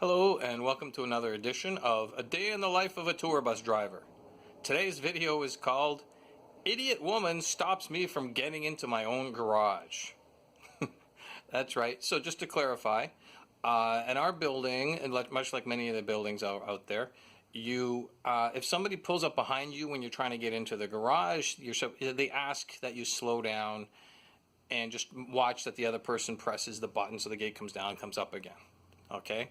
Hello and welcome to another edition of A Day in the Life of a Tour Bus Driver. Today's video is called Idiot Woman Stops Me from Getting into My Own Garage. That's right. So just to clarify, in our building, and much like many of the buildings out there, if somebody pulls up behind you when you're trying to get into the garage, they ask that you slow down and just watch that the other person presses the button so the gate comes down and comes up again. Okay?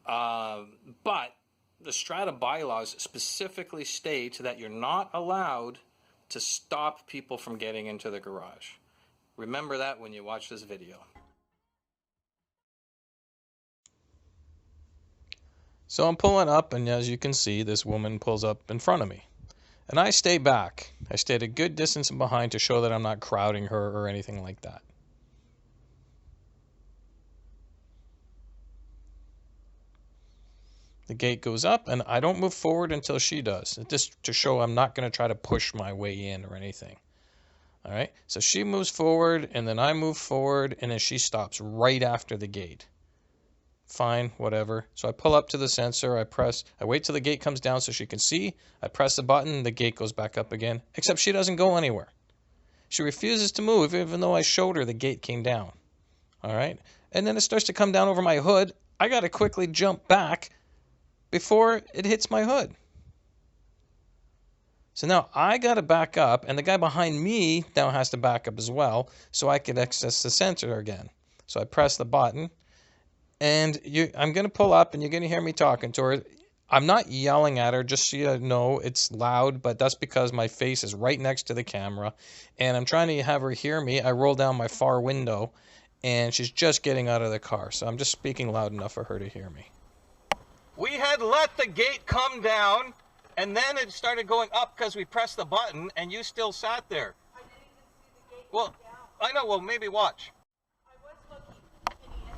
But the strata bylaws specifically state that you're not allowed to stop people from getting into the garage. Remember that when you watch this video. So I'm pulling up, and as you can see, this woman pulls up in front of me. And I stay back. I stayed a good distance behind to show that I'm not crowding her or anything like that. The gate goes up, and I don't move forward until she does. Just to show I'm not going to try to push my way in or anything. All right, so she moves forward, and then I move forward, and then she stops right after the gate. Fine, whatever. So I pull up to the sensor, I wait till the gate comes down so she can see, I press the button, the gate goes back up again, except she doesn't go anywhere. She refuses to move, even though I showed her the gate came down. All right, and then it starts to come down over my hood. I got to quickly jump back before it hits my hood. So now I got to back up, and the guy behind me now has to back up as well so I can access the sensor again. So I press the button, and I'm going to pull up, and you're going to hear me talking to her. I'm not yelling at her, just so you know it's loud, but that's because my face is right next to the camera, and I'm trying to have her hear me. I roll down my far window, and she's just getting out of the car, so I'm just speaking loud enough for her to hear me. We had let the gate come down, and then it started going up because we pressed the button, and you still sat there. I didn't even see the gate Well, come down. I know. Well, maybe watch. I was looking, idiot.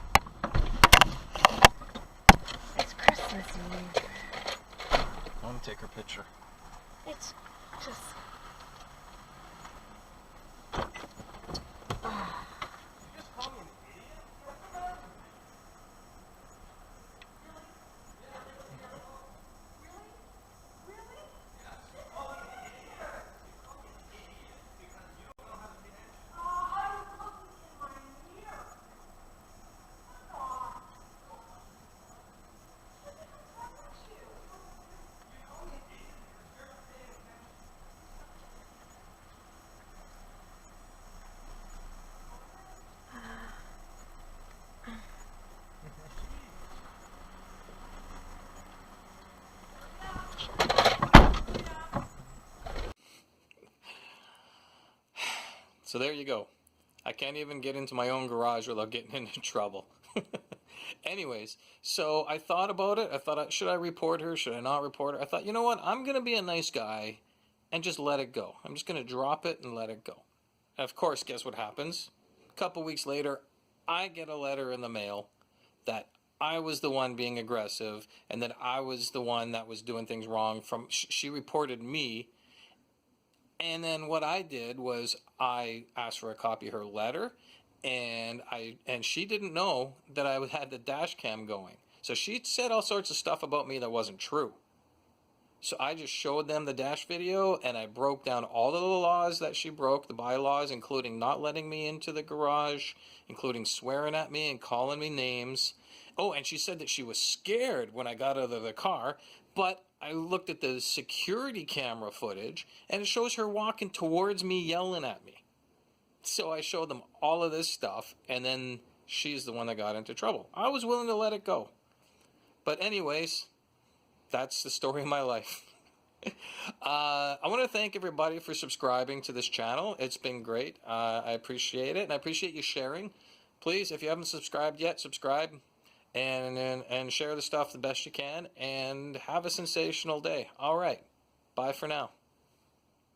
It's Christmas Eve. I want to take her picture. It's just... So there you go. I can't even get into my own garage without getting into trouble. Anyways, so I thought about it. I thought, should I report her? Should I not report her? I thought, you know what? I'm going to be a nice guy and just let it go. I'm just going to drop it and let it go. And of course, guess what happens? A couple weeks later, I get a letter in the mail that I was the one being aggressive and that I was the one that was doing things wrong. She reported me. And then what I did was I asked for a copy of her letter, and she didn't know that I had the dash cam going. So she said all sorts of stuff about me that wasn't true. So I just showed them the dash video, and I broke down all of the laws that she broke, the bylaws, including not letting me into the garage, including swearing at me and calling me names. Oh, and she said that she was scared when I got out of the car, but I looked at the security camera footage, and it shows her walking towards me, yelling at me. So I showed them all of this stuff, and then she's the one that got into trouble. I was willing to let it go. But anyways, that's the story of my life. I want to thank everybody for subscribing to this channel. It's been great. I appreciate it, and I appreciate you sharing. Please, if you haven't subscribed yet, subscribe. And share the stuff the best you can, and have a sensational day. All right. Bye for now.